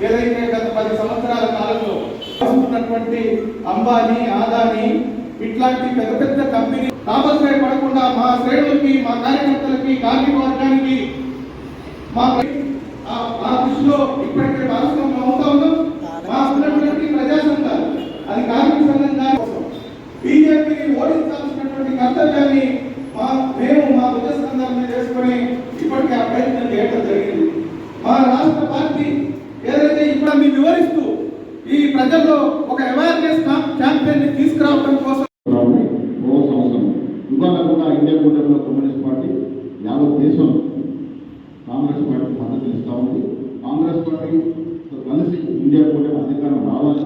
ఏదైతే గత 10 సంవత్సరాల కాలంలో వస్తున్నటువంటి అంబానీ, ఆదానీ ఇట్లాంటి పెద్ద పెద్ద కంపెనీ తాపత్రయపడకుండా మా శ్రేణులకి, మా కార్యకర్తలకి, కార్మిక వర్గానికి మా దృష్టిలో ఇప్పటికే భాగస్వామ్యం అవుతా ఉన్నాం. మా ఉన్నటువంటి ప్రజా సంఘాలు, అది కార్మిక సంఘం కానీ బీజేపీని ఓడించాల్సినటువంటి కర్తవ్యాన్ని మేము మా ప్రజా సంఘాలను చేసుకుని ఇప్పటికే ఆ ప్రయత్నం చేయడం జరిగింది. మా రాష్ట్ర పార్టీ ఏదైతే ఇప్పుడు మీకు వివరిస్తూ ఈ ప్రజల్లో ఒక అవేర్నెస్ క్యాంపెయిన్ ని తీసుకురావడం కోసం ఇవాళ కూడా ఇండియా కూటమిలో కమ్యూనిస్ట్ పార్టీ యావత్ దేశం కాంగ్రెస్ పార్టీ మద్దతు ఇస్తూ ఉంది. కాంగ్రెస్ పార్టీతో కలిసి ఇండియా కూటమి అధికారం రావాలి,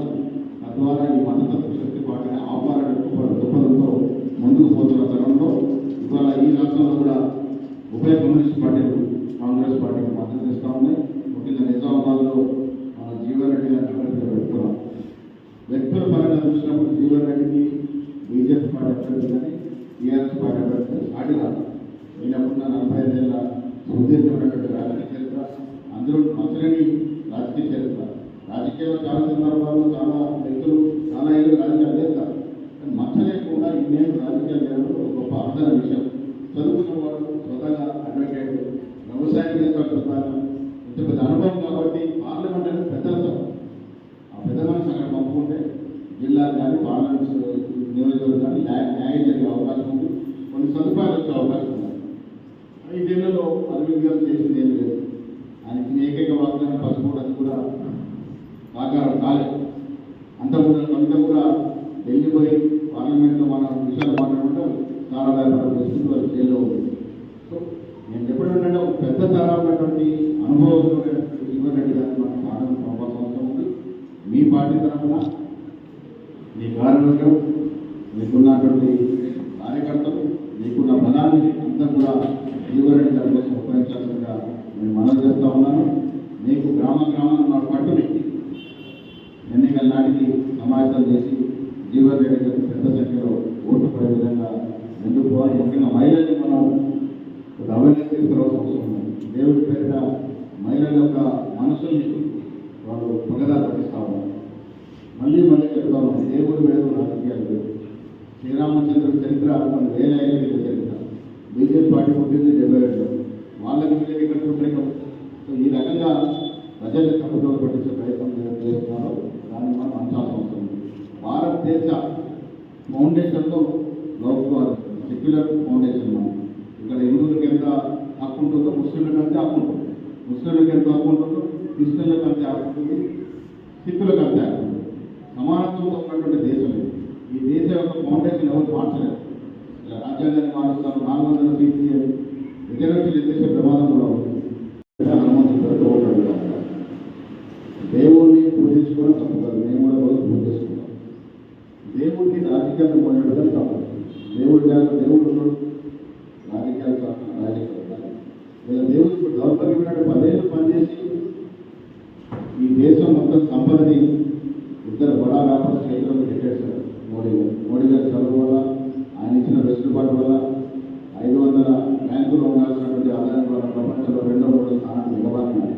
తద్వారా ఈ మద్దతు శక్తి పార్టీని ఆపాలనే దృక్పథంతో ముందుకు పోతున్న తరంలో ఇవాళ ఈ రాష్ట్రంలో కూడా ఉభయ కమ్యూనిస్ట్ పార్టీలు కాంగ్రెస్ పార్టీకి మద్దతు ఇస్తూ ఉన్నాయి. ముఖ్యంగా నిజామాబాద్లో మన జీవన్ రెడ్డి గారిని అభ్యర్థిగా పెట్టుకున్నాం. వ్యక్తుల పరంగా చూసినప్పుడు జీవన్ రెడ్డికి బీజేపీ పార్టీ అభ్యర్థి కానీ టీఆర్ఎస్ పార్టీ అభ్యర్థి సాటి రాదు. ఈయనకున్న 45 ఏళ్ళ సుదీర్ఘమైనటువంటి రాజకీయ చరిత్ర, అందరూ మసలని రాజకీయ చరిత్ర. రాజకీయాల్లో చాలా సందర్భాల్లో చాలా వ్యక్తులు చాలా ఏళ్ళు రాజకీయాలు చేస్తారు, కానీ మచ్చలేకుండా ఇన్నేళ్ళు రాజకీయాలు చేయడం గొప్ప అర్థన విషయం. చదువుకున్న వాళ్ళు స్వతహాగా అడ్వకేట్, వ్యవసాయం చేస్తున్నారు, ఇంత పెద్ద అనుభవం కాబట్టి పార్లమెంట్ అనేది పెద్దల సభ. ఆ పెద్ద మనిషి అక్కడ పంపుకుంటే జిల్లా కానీ పార్లమెంట్ నియోజకవర్గం కానీ న్యాయం జరిగే అవకాశం ఉంది, కొన్ని సదుపాయాలు వచ్చే అవకాశం ఉంది. 5 ఏళ్లలో అరవింద్ గారు చేసింది ఏం లేదు. ఆయనకి ఏకైక వాగ్దానం పసుపు అది కూడా సాకారం కాలేదు. అంత కూడా ఢిల్లీ పోయి పార్లమెంట్లో మన విషయాలు మాట్లాడడం చాలా వ్యాపారం చేస్తుంది, వాళ్ళు జైల్లో ఉంది. సో నేను చెప్పడం ఏంటంటే ఒక పెద్ద తరమైనటువంటి అనుభవమైనటువంటి జీవన్ రెడ్డి గారిని మనం ఆనందం పంపాల్సిన అవసరం ఉంది. మీ పార్టీ తరఫున మీ కార్యవర్గం, మీకున్నటువంటి కార్యకర్తలు, మీకున్న బలాన్ని అంతా కూడా జీవన్ రెడ్డి గారి కోసం ఉపయోగించాల్సిందిగా నేను మనవి చేస్తూ ఉన్నాను. మీకు గ్రామాన్ని పట్టుని ఎన్నికల నాటికి సమావేశం చేసి జీవన్ రెడ్డి గారికి పెద్ద సంఖ్యలో ఓటు పడే విధంగా ముందుకు పోవాలి. ముఖ్యంగా మహిళల్ని మనం ఒక అవేర్నెస్ తీసుకురావాల్సిన అవసరం ఉంది. దేవుడి పేరిట మహిళల యొక్క మనసుల్ని వాళ్ళు పగదారు పట్టిస్తూ ఉన్నారు. మళ్ళీ చెప్తా ఉన్నాం, దేవుడు వేరు, రాజకీయాలు వేరు. శ్రీరామచంద్రుడి చరిత్ర కొన్ని 1000 ఏళ్ళ చరిత్ర. బీజేపీ పార్టీ పుట్టింది 77లో, వాళ్ళకి వీళ్ళకి ఇక్కడ పుట్టలేక. సో ఈ రకంగా ప్రజల్ని తప్పుదోవ పట్టించే ప్రయత్నం చేస్తున్నారు. దాన్ని మనం అంచాల్సిన అవసరం ఉంది. భారతదేశ ఫౌండేషన్లో లౌకికవాదం, సెక్యులర్ ఫౌండేషన్. మనం ఇక్కడ హిందువులకు ఎంత హక్కు ఉంటుందో ముస్లింలకు అంతే హక్కు ఉంటుంది, ముస్లింలకు ఎంత హక్కు ఉంటుందో క్రిస్టియన్లకు అంతే హక్కు ఉంటుంది, సిక్కులకు అంతే హక్కు ఉంటుంది. సమానత్వంతో ఉన్నటువంటి దేశం ఇది. ఈ దేశం యొక్క ఫౌండేషన్ ఎవరు మార్చలేదు. ఇలా రాజ్యాంగాన్ని మారుస్తారు, 400 సీట్లు రిజర్వేషన్ ఎత్తేసే ప్రమాదం కూడా ఉంది. హనుమంతుడితో ఓటాడు. దేవుణ్ణి పూజించుకోవడం తప్పు కాదు, మేము కూడా రోజు పూజ చేసుకుంటాం. దేవుడిని రాజకీయాలు మొదలెడడం తప్పు. దేవుడు ఉన్నాడు, రాజకీయాలు రాజకీయాలు. ఇలా దేవుడు ఇప్పుడు దౌర్భాగ్యమైనట్టు 10 ఏళ్ళు పనిచేసి ఈ దేశం మొత్తం సంపదని ఇద్దరు బడా వ్యాపార క్షేత్రంలో పెట్టేశారు. మోడీ గారి చదువు వల్ల, ఆయన ఇచ్చిన వెసులుబాటు వల్ల 500 బ్యాంకులో ఉండాల్సినటువంటి ఆదాయం వల్ల ప్రపంచంలో 2వ 3వ స్థానాన్ని నిలబడినాయి.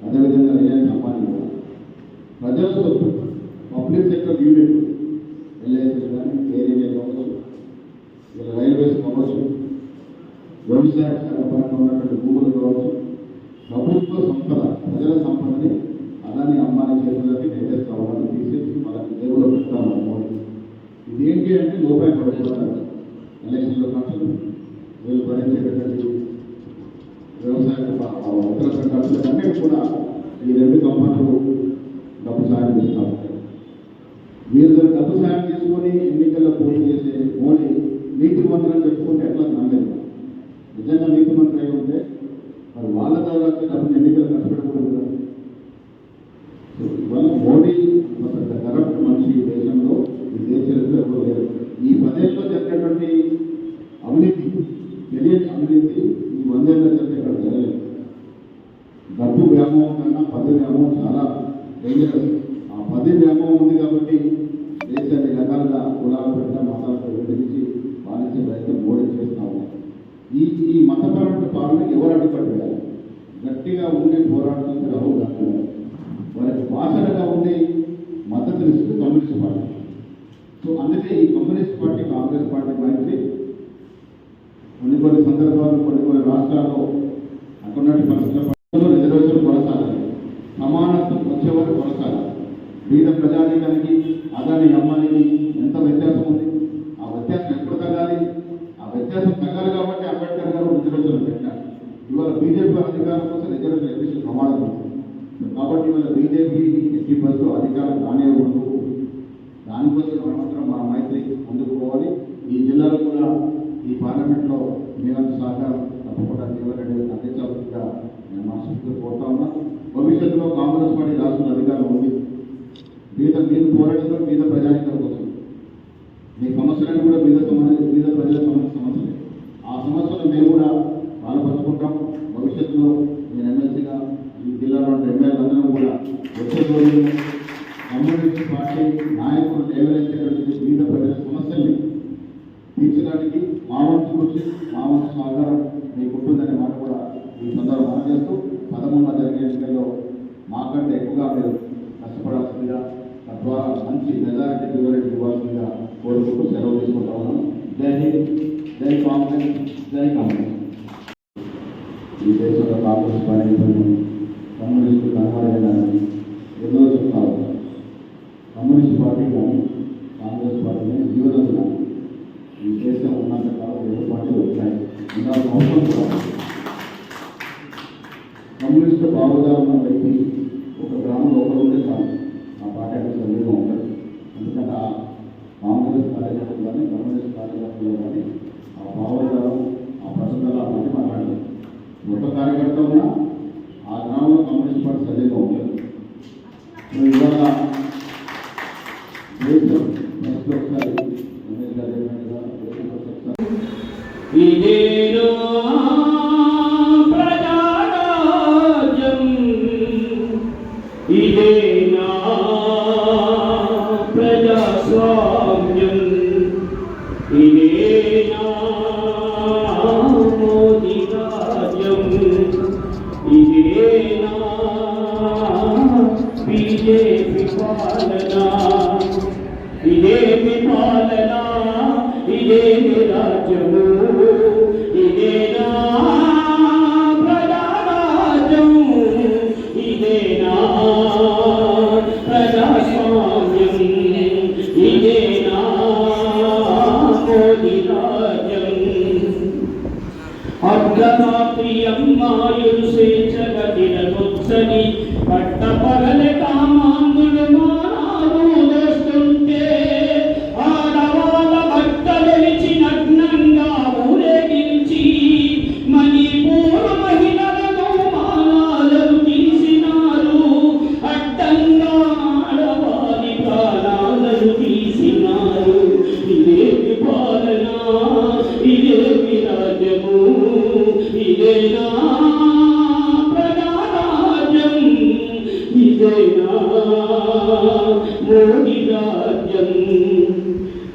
అదేవిధంగా రిలయన్స్ అంబానీ కూడా ప్రజల సొత్తు, పబ్లిక్ సెక్టర్ యూనిట్, ఎల్ఐసి కానీ, ఎయిర్ ఇండియా కావచ్చు, ఇలా రైల్వేస్ కావచ్చు, వ్యవసాయ శాఖ పరంగా ఉన్నటువంటి భూములు కావచ్చు, ప్రభుత్వ సంపద, ప్రజల సంపదని అదాని అంబానీ చేతులకి నెట్టేస్తా ఉన్నాను, తీసేసి వాళ్ళకి జేబులో పెడతాను మోడీ. ఇదేంటి అంటే లోపాయపడుతున్నారు. ఎలక్షన్లో ఖర్చులు, వీళ్ళు భరించేటటువంటి వ్యవసాయ ఇతర ఖర్చులన్నిటి కూడా ఈ 2 కంపెనీలు డబ్బు సాయం చేస్తూ ఉంటాయి. మీరు దాన్ని డబ్బు సాయం చేసుకొని ఎన్నికల్లో పోటీ చేసే మోడీ నీతి మంత్రి అని చెప్పుకుంటే ఎట్లా నమ్మలేదు. నిజంగా నీతి మంత్రి అయి ఉంటే మరి వాళ్ళ ద్వారా డబ్బులు ఎన్నికలు ఖర్చు పెట్టకూడదు కదా. ఇవాళ మోడీ ఒక కరప్ట్ మనిషి ఈ దేశంలో, ఈ దేశ చరిత్ర ఎవరు లేరు. ఈ 10 ఏళ్ళలో జరిగినటువంటి అవినీతి, తెలియని అవినీతి ఈ 100 ఏళ్ళ చరిత్ర ఇక్కడ జరగలేదు. డబ్బు వ్యామోహం కన్నా 10 వ్యామోహం చాలా డేంజరస్. ఆ 10 వ్యామోహం ఉంది కాబట్టి దేశాన్ని రకాలుగా కులాలు పెట్టడం, మతాలతో విభజించి పాలించే ప్రయత్నం మోడీ చేస్తాము. ఈ మతపరమైన పాలన ఎవరు అడ్డుకట్టు వేయాలి? గట్టిగా ఉండి పోరాడుతుంది రాహుల్ గాంధీ. వారికి మద్దతు ఇస్తుంది కమ్యూనిస్ట్ పార్టీ. సో అందుకే ఈ కమ్యూనిస్ట్ పార్టీ కాంగ్రెస్ పార్టీ మైత్రి కొన్ని సందర్భాల్లో కొన్ని రాష్ట్రాల్లో అక్కడున్నటి పరిస్థితుల్లో రిజర్వేషన్ కొనసాగాలి, సమానత్వం వచ్చే వరకు కొనసాగాలి. వివిధ ప్రజానీకానికి అదాని అమ్మానికి ఎంత వ్యత్యాసం ఉంది, ఆ వ్యత్యాసం ఎప్పుడు తగ్గాలి? ఆ వ్యత్యాసం తగ్గాలి కాబట్టి అంబేద్కర్ గారు రిజర్వేషన్ పెట్టారు. ఇవాళ బీజేపీ అధికారం కోసం రిజర్వేషన్ ఎడ్యుకేషన్ ప్రమాదం ఉంది. కాబట్టి ఇవాళ బీజేపీ 80% అధికారం కానివ్వకూడదు. దానికోసం మనమందరం మన మైత్రి ముందుకు పోవాలి. ఈ జిల్లాలో కూడా ఈ పార్లమెంట్లో మీరంత సహకారం తప్పకుండా జీవరెడ్డి గారిని అందించాల్సిందిగా నేను మనస్ఫూర్తిగా కోరుతా ఉన్నా. భవిష్యత్తులో కాంగ్రెస్ పార్టీ రాష్ట్రంలో అధికారం ఉంది. మీరు పోరాటంలో మీద ప్రజానికల కోసం మీ సమస్యలను కూడా మీద ప్రజల సమస్యలే. ఆ సమస్యలు మేము కూడా పాల్పంచుకుంటాం. భవిష్యత్తులో నేను ఎమ్మెల్సీగా ఈ జిల్లాలో ఎమ్మెల్యేలందరూ కూడా వచ్చే రోజుల్లో కమ్యూనిస్ట్ పార్టీ నాయకులు లేవనెత్తేటువంటి వివిధ ప్రజల సమస్యల్ని తీర్చడానికి మా వంతు కృషి, మా వంతు సహకారం మీకు ఉంటుందనే మాట కూడా ఈ సందర్భంగా మనం చేస్తూ 13వ జరిగే ఎన్నికల్లో మాకంటే ఎక్కువగా మీరు కష్టపడాల్సిందిగా, తద్వారా మంచి మెజారిటీ ఫివరెట్ ఇవ్వాల్సిందిగా కోరుకుంటూ సెలవు తీసుకుంటా ఉన్నాను. జై హింద్, జై కాంగ్రెస్, జై కాంగ్రెస్. ఈ దేశంలో కాంగ్రెస్ పార్టీ కమ్యూనిస్టు కనబడలేదని ఎన్నో చెప్తా ఉంటారు. కమ్యూనిస్ట్ పార్టీ కానీ కాంగ్రెస్ పార్టీ కానీ జీవితం కానీ ఈ దేశం ఉన్నంత కాలం రెండు పార్టీలు వచ్చాయి. ఉండాల్సిన అవసరం కూడా. కమ్యూనిస్ట్ భావోద్వేగం ఉన్న వ్యక్తి ఒక గ్రామంలో ఒకరు ఉంటే చాలు, ఆ పార్టీ అంటే సభ్యులుగా ఉంటారు. ఎందుకంటే ఆ కాంగ్రెస్ కార్యకర్తలు కానీ కమ్యూనిస్ట్ కార్యకర్తలు కానీ ఆ భావోద్వేగం ఆ ప్రసంగాలు ఆ పార్టీ మాట్లాడతారు. ఒక కార్యకర్త ఉన్నా ఆ గ్రామంలో కమ్యూనిస్ట్ పార్టీ సభ్యులుగా ఉంటారు. సో ఇవాళ దేశం నెక్స్ట్ ఒకసారి ఇదేనా ప్రజారాజ్యం, ఇదేనా ప్రజాస్వామ్యం, ఇదేనా మోదీ రాజ్యం, ఇదేనా బీజేపీ పాలన, ఇదేమి పాలన, ఇదేమి రాజ్యము, ఇదేనా ప్రజారాజ్యం, ఇదేనా ప్రజాస్వామ్యం, ఇదేనా మోదీ రాజ్యం. అర్ధరాత్రి అమ్మాయులు స్వేచ్ఛగా తినగొచ్చని పట్టపగలే కామాంగులు మానాలు దోస్తుంటే ఆడవాళ్ళ బట్టలెలిచి నగ్నంగా ఊరేగించి మణిపూర్ మహిళలతో మానాలను తీసినారు. అడ్డంగా ఆడవారి ప్రాణాలను తీసినారు. ఇదేమి పాలన, ఇదేమి రాజ్యము, ఇదేనా ప్రజారాజ్యం, ఇదేనా మోదీ రాజ్యం.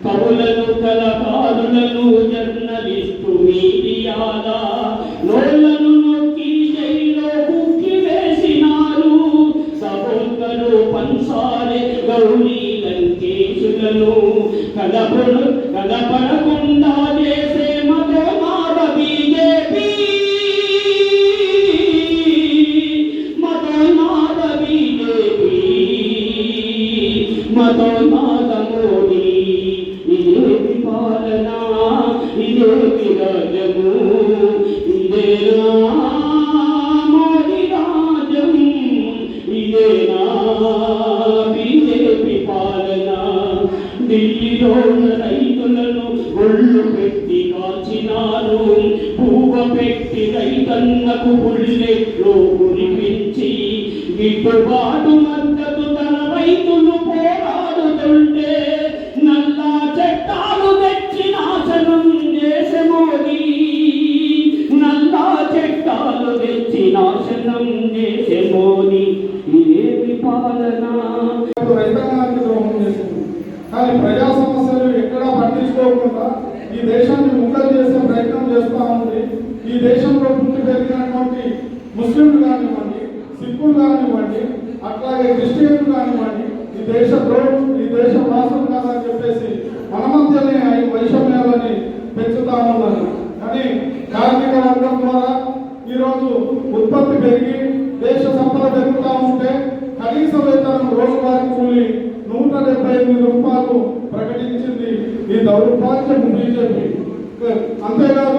కవులను కళాకారులను జర్నలిస్టు మీడియాల నోళ్లను నొక్కి జైల్లో కుక్కి వేసినారు. సభోల్కరు పంసాలే గౌరీ లంకేశులను కనపడకుండా చేసే మతోన్మాద బీజేపీ, మతోన్మాద బీజేపీ, మతోన్మాద మోదీ. ఇదేమి పాలన, ఇదేమి రాజ్యము, ఇదేనా మోదీ రాజ్యం, ఇదేనా బీజేపీ పాలన. ఢిల్లీలో రైతులను ఒళ్ళు పెట్టి కాల్చినారు. పూవ పెట్టి రైతన్నకు బుల్లెట్లో కురిపించి గిట్టుబాటు మద్దతు తన రైతులు పోరాడుతుంటే నల్లా చట్టాలు తెచ్చి నాశనం చేసే మోదీ, నల్లా చట్టాలు తెచ్చి నాశనం చేసే మోదీ. ఇదేమి పాలన. రైతాంగానికి ద్రోహం చేసింది. కానీ ప్రజా సమస్యలు ఎక్కడా పట్టించుకోకుండా ఈ దేశాన్ని ముక్కలు చేసే ప్రయత్నం చేస్తూ ఉంది. ఈ దేశంలో పుట్టి పెరిగినటువంటి ముస్లింలు కానివ్వండి, సిక్కులు కానివ్వండి, అట్లాగే క్రిస్టియన్లు కానివ్వండి, ఈ దేశ ద్రోహులు, ఈ దేశ వాసులు కాదని చెప్పేసి మన మధ్యనే ఈ వైషమ్యాలని పెంచుతా ఉన్నారు. కానీ కార్మిక వర్గం ద్వారా ఈరోజు ఉత్పత్తి పెరిగి దేశ సంపద పెరుగుతూ ఉంటే కనీస వేతనం రోజువారీ కూలి 178 రూపాయలు ప్రకటించింది ఈ దౌర్భాగ్యం బీజేపీ. అంతేకాదు